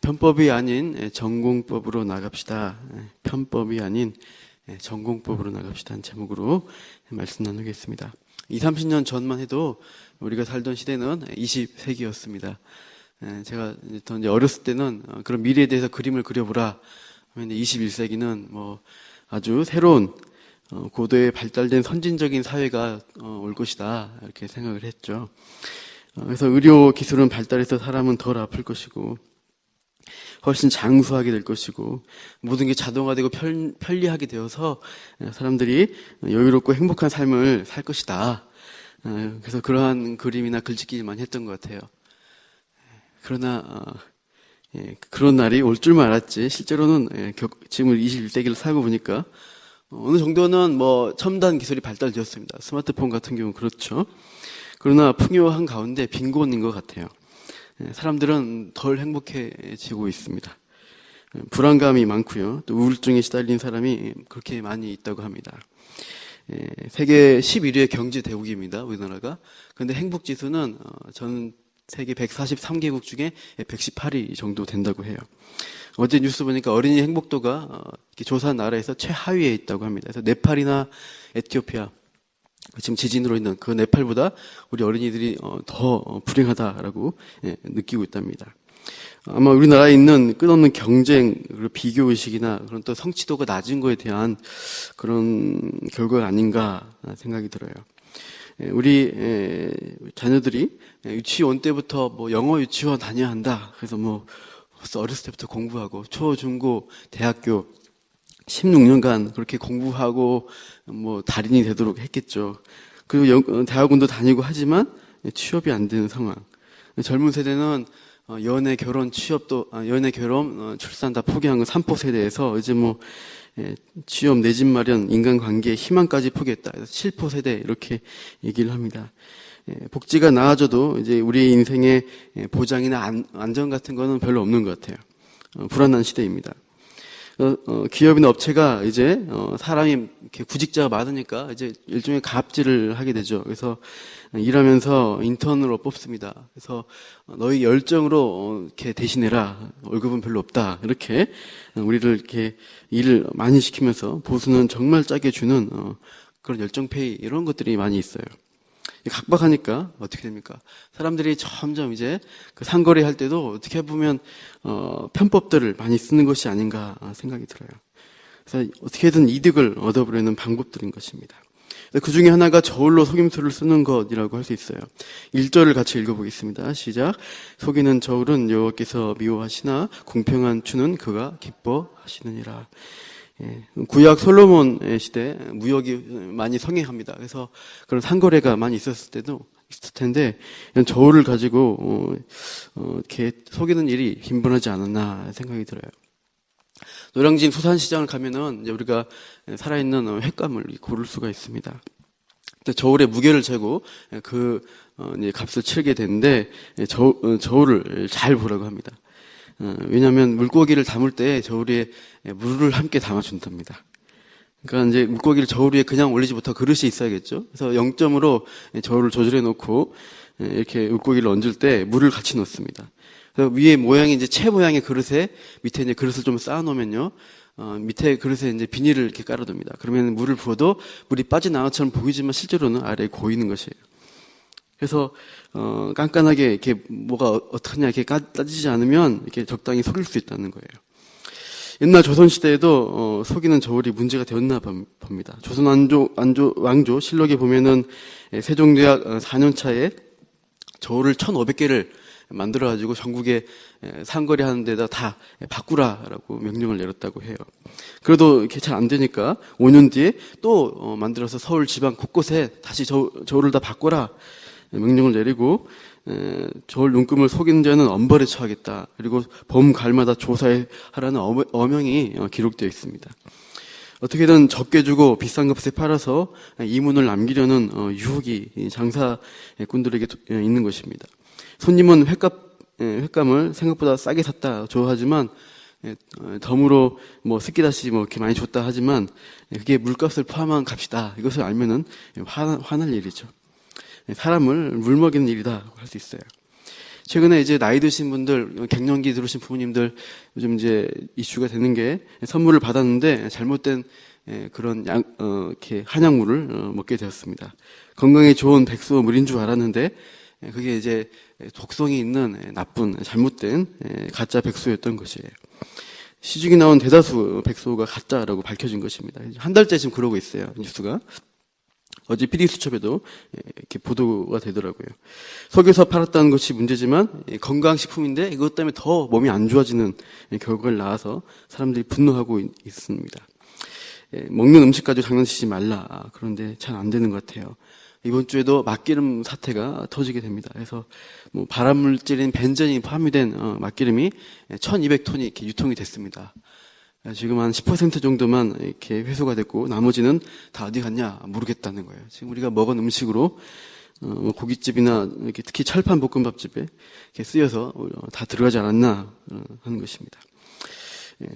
편법이 아닌 전공법으로 나갑시다. 편법이 아닌 전공법으로 나갑시다. 한 제목으로 말씀 나누겠습니다. 20, 30년 전만 해도 우리가 살던 시대는 20세기였습니다. 제가 더 이제 어렸을 때는 그런 미래에 대해서 그림을 그려보라. 21세기는 뭐 아주 새로운 고도의 발달된 선진적인 사회가 올 것이다. 이렇게 생각을 했죠. 그래서 의료 기술은 발달해서 사람은 덜 아플 것이고 훨씬 장수하게 될 것이고 모든 게 자동화되고 편리하게 되어서 사람들이 여유롭고 행복한 삶을 살 것이다. 그래서 그러한 그림이나 글짓기를 많이 했던 것 같아요. 그러나 그런 날이 올 줄만 알았지 실제로는 지금 21세기를 살고 보니까 어느 정도는 뭐 첨단 기술이 발달되었습니다. 스마트폰 같은 경우는 그렇죠. 그러나 풍요한 가운데 빈곤인 것 같아요. 사람들은 덜 행복해지고 있습니다. 불안감이 많고요. 또 우울증에 시달린 사람이 그렇게 많이 있다고 합니다. 세계 11위의 경제 대국입니다. 우리나라가. 그런데 행복 지수는 전 세계 143개국 중에 118위 정도 된다고 해요. 어제 뉴스 보니까 어린이 행복도가 조사한 나라에서 최하위에 있다고 합니다. 그래서 네팔이나 에티오피아, 지금 지진으로 인한 그 네팔보다 우리 어린이들이 더 불행하다라고 느끼고 있답니다. 아마 우리나라에 있는 끝없는 경쟁, 그리고 비교의식이나 그런 또 성취도가 낮은 거에 대한 그런 결과가 아닌가 생각이 들어요. 우리 자녀들이 유치원 때부터 뭐 영어 유치원 다녀야 한다. 그래서 뭐 벌써 어렸을 때부터 공부하고 초, 중, 고, 대학교 16년간 그렇게 공부하고 뭐 달인이 되도록 했겠죠. 그리고 대학원도 다니고 하지만 취업이 안 되는 상황. 젊은 세대는 연애, 결혼, 출산 다 포기한 거 3포 세대에서 이제 뭐 취업, 내 집 마련, 인간관계, 희망까지 포기했다. 그래서 7포 세대 이렇게 얘기를 합니다. 복지가 나아져도 이제 우리 인생의 보장이나 안전 같은 거는 별로 없는 것 같아요. 불안한 시대입니다. 기업이나 업체가 이제 사람이 이렇게 구직자가 많으니까 이제 일종의 갑질을 하게 되죠. 그래서 일하면서 인턴으로 뽑습니다. 그래서 너희 열정으로 이렇게 대신해라. 월급은 별로 없다. 이렇게 우리를 이렇게 일을 많이 시키면서 보수는 정말 짜게 주는 그런 열정페이 이런 것들이 많이 있어요. 각박하니까 어떻게 됩니까? 사람들이 점점 이제 그 상거래 할 때도 어떻게 보면 편법들을 많이 쓰는 것이 아닌가 생각이 들어요. 그래서 어떻게든 이득을 얻어보려는 방법들인 것입니다. 그 중에 하나가 저울로 속임수를 쓰는 것이라고 할 수 있어요. 1절을 같이 읽어보겠습니다. 시작. 속이는 저울은 여호와께서 미워하시나 공평한 추는 그가 기뻐하시느니라. 구약 솔로몬의 시대 무역이 많이 성행합니다. 그래서 그런 상거래가 많이 있었을 텐데 저울을 가지고 이렇게 속이는 일이 빈번하지 않았나 생각이 들어요. 노량진 수산시장을 가면은 이제 우리가 살아있는 횟감을 고를 수가 있습니다. 저울의 무게를 재고 이제 값을 치르게 되는데 저울을 잘 보라고 합니다. 왜냐하면 물고기를 담을 때 저울 위에 물을 함께 담아준답니다. 그러니까 이제 물고기를 저울 위에 그냥 올리지 못하고 그릇이 있어야겠죠. 그래서 0점으로 저울을 조절해 놓고 이렇게 물고기를 얹을 때 물을 같이 넣습니다. 그래서 위에 모양이 이제 채 모양의 그릇에 밑에 이제 그릇을 좀 쌓아 놓으면요. 밑에 그릇에 이제 비닐을 이렇게 깔아둡니다. 그러면 물을 부어도 물이 빠져나온 것처럼 보이지만 실제로는 아래에 고이는 것이에요. 그래서 깐깐하게 이렇게 뭐가 어떠냐 이렇게 따지지 않으면 이렇게 적당히 속일 수 있다는 거예요. 옛날 조선 시대에도 속이는 저울이 문제가 되었나 봅니다. 조선 왕조 실록에 보면은 세종대학 4년 차에 저울을 1,500개를 만들어가지고 전국에 상거래 하는 데다 다 바꾸라라고 명령을 내렸다고 해요. 그래도 이렇게 잘 안 되니까 5년 뒤에 또 만들어서 서울 지방 곳곳에 다시 저울을 다 바꿔라 명령을 내리고 저울 눈금을 속이는 자는 엄벌에 처하겠다. 그리고 봄가을마다 조사하라는 어명이 기록되어 있습니다. 어떻게든 적게 주고 비싼 값에 팔아서 이문을 남기려는 유혹이 장사꾼들에게 있는 것입니다. 손님은 횟감을 생각보다 싸게 샀다 좋아하지만 덤으로 뭐 스키다시 뭐 이렇게 많이 줬다 하지만 그게 물값을 포함한 값이다. 이것을 알면은 화날 일이죠. 사람을 물먹이는 일이다 할 수 있어요. 최근에 이제 나이 드신 분들, 갱년기 들으신 부모님들 요즘 이제 이슈가 되는 게 선물을 받았는데 잘못된 그런 이렇게 한약물을 먹게 되었습니다. 건강에 좋은 백소물인 줄 알았는데 그게 이제 독성이 있는 나쁜 잘못된 가짜 백소였던 것이에요. 시중에 나온 대다수 백소가 가짜라고 밝혀진 것입니다. 한 달째 지금 그러고 있어요, 뉴스가. 어제 PD수첩에도 이렇게 보도가 되더라고요. 속여서 팔았다는 것이 문제지만 건강식품인데 이것 때문에 더 몸이 안 좋아지는 결과를 낳아서 사람들이 분노하고 있습니다. 먹는 음식 가지고 장난치지 말라. 그런데 잘 안 되는 것 같아요. 이번 주에도 막기름 사태가 터지게 됩니다. 그래서 뭐 발암물질인 벤젠이 함유된 막기름이 1,200톤이 이렇게 유통이 됐습니다. 지금 한 10% 정도만 이렇게 회수가 됐고 나머지는 다 어디 갔냐 모르겠다는 거예요. 지금 우리가 먹은 음식으로 고깃집이나 이렇게 특히 철판 볶음밥집에 이렇게 쓰여서 다 들어가지 않았나 하는 것입니다.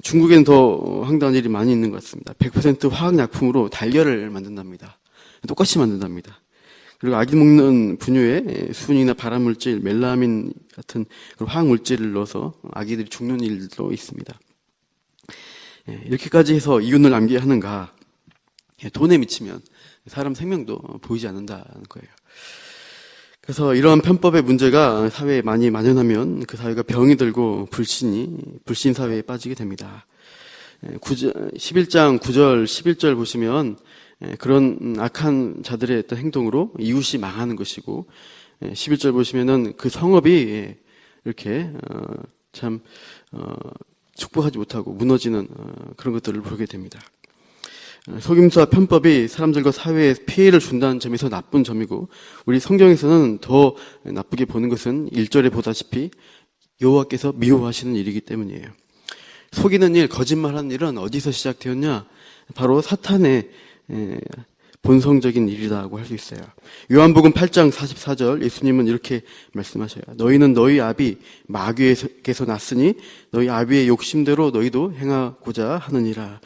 중국에는 더 황당한 일이 많이 있는 것 같습니다. 100% 화학약품으로 달걀을 만든답니다. 똑같이 만든답니다. 그리고 아기 먹는 분유에 수은이나 발암물질, 멜라민 같은 화학물질을 넣어서 아기들이 죽는 일도 있습니다. 이렇게까지 해서 이윤을 남겨야 하는가? 돈에 미치면 사람 생명도 보이지 않는다는 거예요. 그래서 이러한 편법의 문제가 사회에 많이 만연하면 그 사회가 병이 들고 불신 사회에 빠지게 됩니다. 11장 9절, 11절 보시면 그런 악한 자들의 어떤 행동으로 이웃이 망하는 것이고 11절 보시면은 그 성읍이 이렇게 참 축복하지 못하고 무너지는 그런 것들을 보게 됩니다. 속임수와 편법이 사람들과 사회에 피해를 준다는 점에서 나쁜 점이고 우리 성경에서는 더 나쁘게 보는 것은 1절에 보다시피 여호와께서 미워하시는 일이기 때문이에요. 속이는 일, 거짓말하는 일은 어디서 시작되었냐? 바로 사탄의 본성적인 일이라고 할 수 있어요. 요한복음 8장 44절 예수님은 이렇게 말씀하셔요. 너희는 너희 아비 마귀에게서 났으니 너희 아비의 욕심대로 너희도 행하고자 하느니라.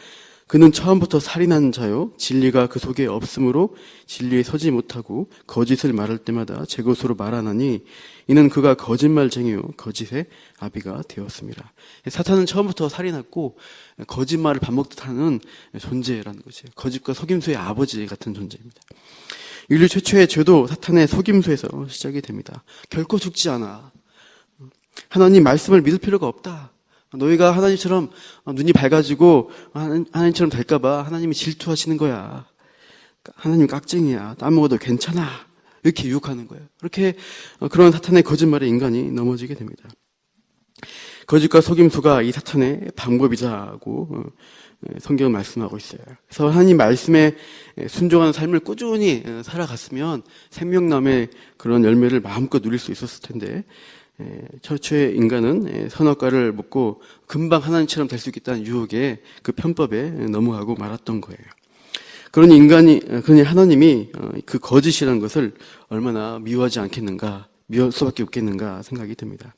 그는 처음부터 살인한 자요 진리가 그 속에 없으므로 진리에 서지 못하고 거짓을 말할 때마다 제 것으로 말하나니 이는 그가 거짓말쟁이요 거짓의 아비가 되었습니다. 사탄은 처음부터 살인했고 거짓말을 밥 먹듯 하는 존재라는 것이에요. 거짓과 속임수의 아버지 같은 존재입니다. 인류 최초의 죄도 사탄의 속임수에서 시작이 됩니다. 결코 죽지 않아. 하나님 말씀을 믿을 필요가 없다. 너희가 하나님처럼 눈이 밝아지고 하나님처럼 될까봐 하나님이 질투하시는 거야. 하나님 깍쟁이야. 나 먹어도 괜찮아. 이렇게 유혹하는 거예요. 그렇게 그런 사탄의 거짓말에 인간이 넘어지게 됩니다. 거짓과 속임수가 이 사탄의 방법이자고 성경은 말씀하고 있어요. 그래서 하나님 말씀에 순종하는 삶을 꾸준히 살아갔으면 생명남의 그런 열매를 마음껏 누릴 수 있었을 텐데 최초의 인간은 선악과를 먹고 금방 하나님처럼 될 수 있겠다는 유혹에 그 편법에 넘어가고 말았던 거예요. 그러니 하나님이 그 거짓이라는 것을 얼마나 미워하지 않겠는가, 미워할 수밖에 없겠는가 생각이 듭니다.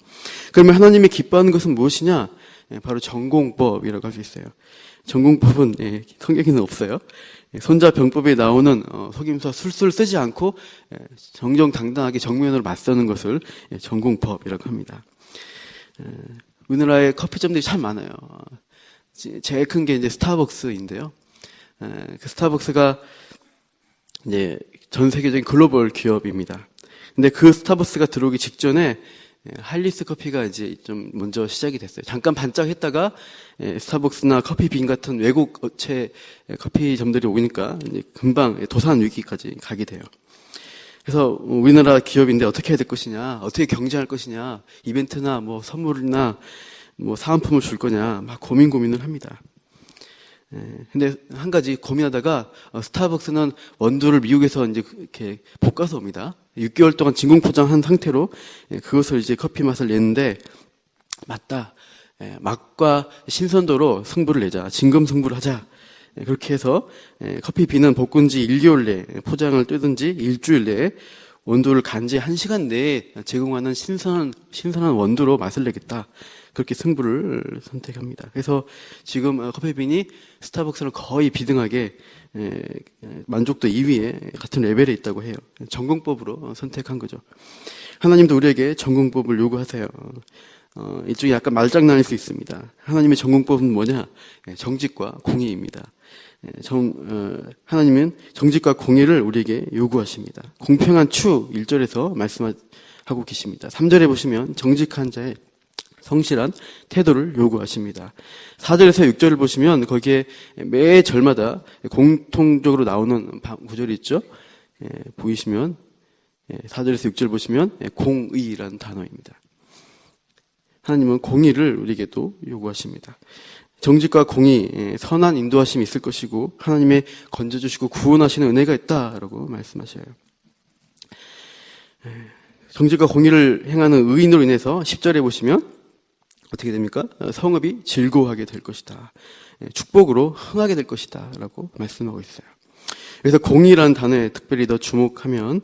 그러면 하나님이 기뻐하는 것은 무엇이냐? 바로 전공법이라고 할 수 있어요. 전공법은 성경에는 없어요. 손자병법에 나오는 속임수와 술술 쓰지 않고 정정당당하게 정면으로 맞서는 것을 전공법이라고 합니다. 우리나라에 커피점들이 참 많아요. 제일 큰 게 이제 스타벅스인데요. 그 스타벅스가 이제 전 세계적인 글로벌 기업입니다. 근데 그 스타벅스가 들어오기 직전에 할리스 커피가 이제 좀 먼저 시작이 됐어요. 잠깐 반짝했다가 스타벅스나 커피빈 같은 외국 업체 커피점들이 오니까 이제 금방 도산 위기까지 가게 돼요. 그래서 우리나라 기업인데 어떻게 해야 될 것이냐, 어떻게 경쟁할 것이냐, 이벤트나 뭐 선물이나 뭐 사은품을 줄 거냐 막 고민을 합니다. 근데 한 가지 고민하다가 스타벅스는 원두를 미국에서 이제 이렇게 볶아서 옵니다. 6개월 동안 진공 포장한 상태로 그것을 이제 커피 맛을 내는데 맞다. 맛과 신선도로 승부를 내자. 진검 승부를 하자. 그렇게 해서 커피 비는 볶은 지 1개월 내에 포장을 뜯은 지 일주일 내에 원두를 간지 1시간 내에 제공하는 신선한 원두로 맛을 내겠다. 그렇게 승부를 선택합니다. 그래서 지금 커피빈이 스타벅스랑 거의 비등하게 만족도 2위에 같은 레벨에 있다고 해요. 전공법으로 선택한 거죠. 하나님도 우리에게 전공법을 요구하세요. 이쪽이 약간 말장난일 수 있습니다. 하나님의 전공법은 뭐냐? 정직과 공의입니다. 하나님은 정직과 공의를 우리에게 요구하십니다. 공평한 추 1절에서 말씀하고 계십니다. 3절에 보시면 정직한 자의 성실한 태도를 요구하십니다. 4절에서 6절을 보시면 거기에 매 절마다 공통적으로 나오는 구절이 있죠. 보이시면 4절에서 6절 보시면 공의라는 단어입니다. 하나님은 공의를 우리에게도 요구하십니다. 정직과 공의, 선한 인도하심이 있을 것이고 하나님의 건져주시고 구원하시는 은혜가 있다라고 말씀하셔요. 정직과 공의를 행하는 의인으로 인해서 10절에 보시면 어떻게 됩니까? 성읍이 즐거워하게 될 것이다. 축복으로 흥하게 될 것이다 라고 말씀하고 있어요. 그래서 공의라는 단어에 특별히 더 주목하면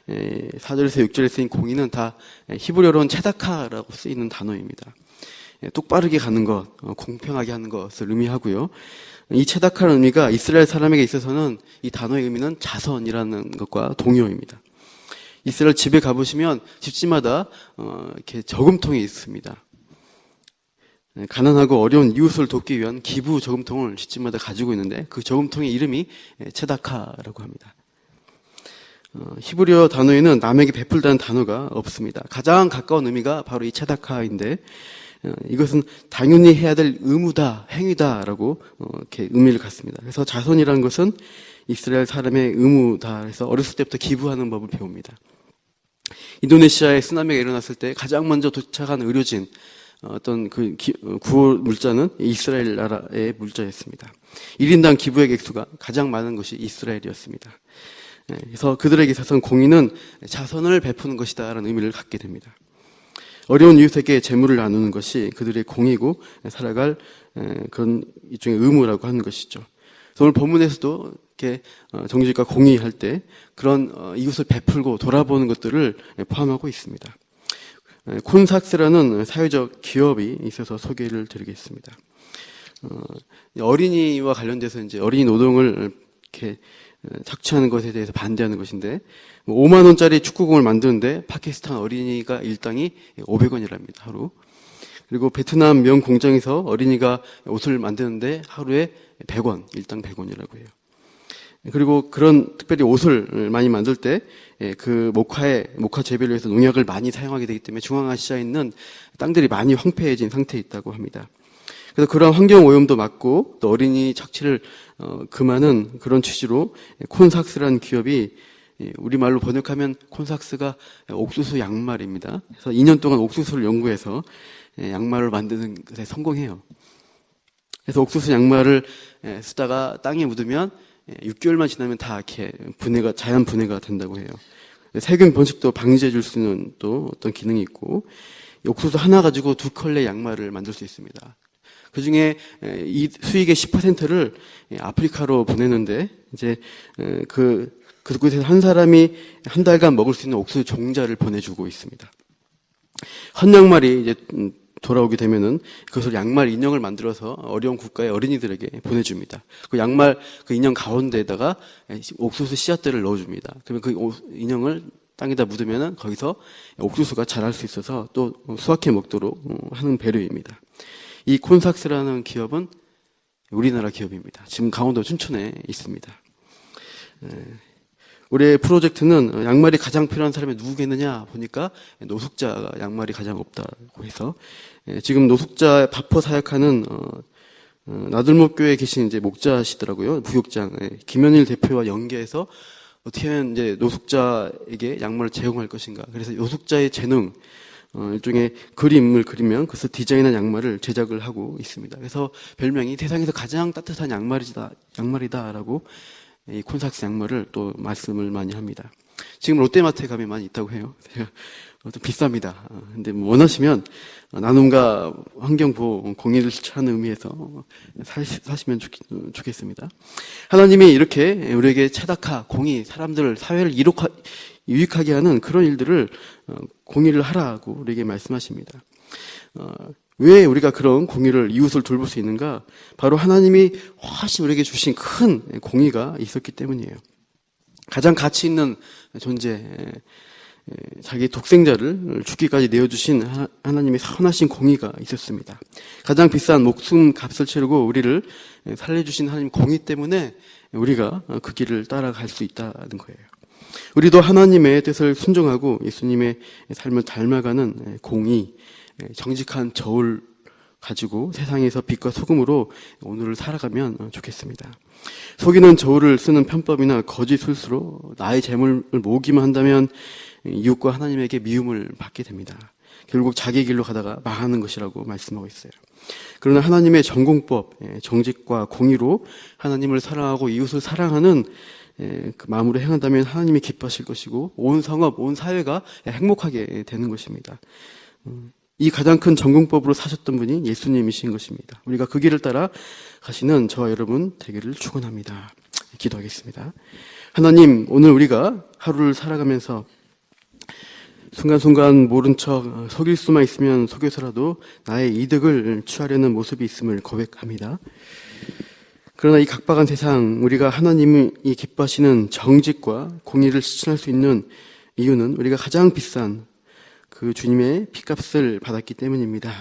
4절에서 6절에 쓰인 공의는 다 히브리어로는 체다카라고 쓰이는 단어입니다. 똑바르게 가는 것, 공평하게 하는 것을 의미하고요. 이 체다카라는 의미가 이스라엘 사람에게 있어서는 이 단어의 의미는 자선이라는 것과 동요입니다. 이스라엘 집에 가보시면 집집마다 이렇게 저금통이 있습니다. 가난하고 어려운 이웃을 돕기 위한 기부 저금통을 집집마다 가지고 있는데 그 저금통의 이름이 체다카라고 합니다. 히브리어 단어에는 남에게 베풀다는 단어가 없습니다. 가장 가까운 의미가 바로 이 체다카인데 이것은 당연히 해야 될 의무다, 행위다라고 이렇게 의미를 갖습니다. 그래서 자선이라는 것은 이스라엘 사람의 의무다. 그래서 어렸을 때부터 기부하는 법을 배웁니다. 인도네시아에 쓰나미가 일어났을 때 가장 먼저 도착한 의료진, 어떤 구호 물자는 이스라엘 나라의 물자였습니다. 1인당 기부의 액수가 가장 많은 것이 이스라엘이었습니다. 그래서 그들에게 있어서는 공의는 자선을 베푸는 것이다라는 의미를 갖게 됩니다. 어려운 이웃에게 재물을 나누는 것이 그들의 공의고 살아갈 그런 일종의 의무라고 하는 것이죠. 그래서 오늘 본문에서도 이렇게 정직과 공의할 때 그런 이웃을 베풀고 돌아보는 것들을 포함하고 있습니다. 콘삭스라는 사회적 기업이 있어서 소개를 드리겠습니다. 어린이와 관련돼서 이제 어린이 노동을 이렇게 착취하는 것에 대해서 반대하는 것인데 5만 원짜리 축구공을 만드는데 파키스탄 어린이가 일당이 500원이랍니다. 하루. 그리고 베트남 면 공장에서 어린이가 옷을 만드는데 하루에 100원, 일당 100원이라고 해요. 그리고 그런 특별히 옷을 많이 만들 때 그 목화 재배를 위해서 농약을 많이 사용하게 되기 때문에 중앙아시아에 있는 땅들이 많이 황폐해진 상태에 있다고 합니다. 그래서 그런 환경 오염도 막고 또 어린이 착취를 금하는 그런 취지로 콘삭스라는 기업이 우리말로 번역하면 콘삭스가 옥수수 양말입니다. 그래서 2년 동안 옥수수를 연구해서 양말을 만드는 것에 성공해요. 그래서 옥수수 양말을 쓰다가 땅에 묻으면 6개월만 지나면 다 이렇게 자연 분해가 된다고 해요. 세균 번식도 방지해 줄 수 있는 또 어떤 기능이 있고, 옥수수 하나 가지고 2컬레 양말을 만들 수 있습니다. 그 중에 이 수익의 10%를 아프리카로 보내는데, 이제 그곳에서 한 사람이 한 달간 먹을 수 있는 옥수수 종자를 보내주고 있습니다. 헌 양말이 이제 돌아오게 되면은 그것을 양말 인형을 만들어서 어려운 국가의 어린이들에게 보내줍니다. 그 양말 그 인형 가운데에다가 옥수수 씨앗들을 넣어줍니다. 그러면 그 인형을 땅에다 묻으면은 거기서 옥수수가 자랄 수 있어서 또 수확해 먹도록 하는 배려입니다. 이 콘삭스라는 기업은 우리나라 기업입니다. 지금 강원도 춘천에 있습니다. 올해 프로젝트는 양말이 가장 필요한 사람이 누구겠느냐 보니까 노숙자가 양말이 가장 없다고 해서 지금 노숙자 바퍼 사역하는 나들목교회에 계신 이제 목자시더라고요. 부육장 김현일 대표와 연계해서 어떻게 하면 이제 노숙자에게 양말을 제공할 것인가. 그래서 노숙자의 재능 일종의 그림을 그리면 그것을 디자인한 양말을 제작을 하고 있습니다. 그래서 별명이 세상에서 가장 따뜻한 양말이다라고 이 콘삭스 양말을 또 말씀을 많이 합니다. 지금 롯데마트에 가면 많이 있다고 해요. 좀 비쌉니다. 근데 뭐 원하시면 나눔과 환경보호 공의를 실천하는 의미에서 사시면 좋겠습니다. 하나님이 이렇게 우리에게 체다카, 공의, 사람들을, 사회를 유익하게 하는 그런 일들을 공의를 하라고 우리에게 말씀하십니다. 왜 우리가 그런 공의를, 이웃을 돌볼 수 있는가? 바로 하나님이 훨씬 우리에게 주신 큰 공의가 있었기 때문이에요. 가장 가치 있는 존재, 자기 독생자를 죽기까지 내어주신 하나님의 선하신 공의가 있었습니다. 가장 비싼 목숨 값을 치르고 우리를 살려주신 하나님 공의 때문에 우리가 그 길을 따라갈 수 있다는 거예요. 우리도 하나님의 뜻을 순종하고 예수님의 삶을 닮아가는 공의, 정직한 저울 가지고 세상에서 빛과 소금으로 오늘을 살아가면 좋겠습니다. 속이는 저울을 쓰는 편법이나 거짓 술수로 나의 재물을 모으기만 한다면 이웃과 하나님에게 미움을 받게 됩니다. 결국 자기 길로 가다가 망하는 것이라고 말씀하고 있어요. 그러나 하나님의 전공법, 정직과 공의로 하나님을 사랑하고 이웃을 사랑하는 그 마음으로 행한다면 하나님이 기뻐하실 것이고 온 성업, 온 사회가 행복하게 되는 것입니다. 이 가장 큰 전공법으로 사셨던 분이 예수님이신 것입니다. 우리가 그 길을 따라 가시는 저와 여러분 되기를 축원합니다. 기도하겠습니다. 하나님, 오늘 우리가 하루를 살아가면서 순간순간 모른 척 속일 수만 있으면 속여서라도 나의 이득을 취하려는 모습이 있음을 고백합니다. 그러나 이 각박한 세상, 우리가 하나님이 기뻐하시는 정직과 공의를 실천할 수 있는 이유는 우리가 가장 비싼 그 주님의 피값을 받았기 때문입니다.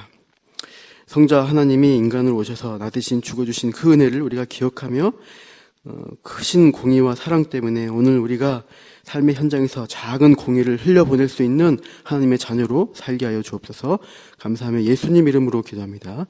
성자 하나님이 인간으로 오셔서 나 대신 죽어주신 그 은혜를 우리가 기억하며 크신 공의와 사랑 때문에 오늘 우리가 삶의 현장에서 작은 공의를 흘려보낼 수 있는 하나님의 자녀로 살게 하여 주옵소서. 감사하며 예수님 이름으로 기도합니다.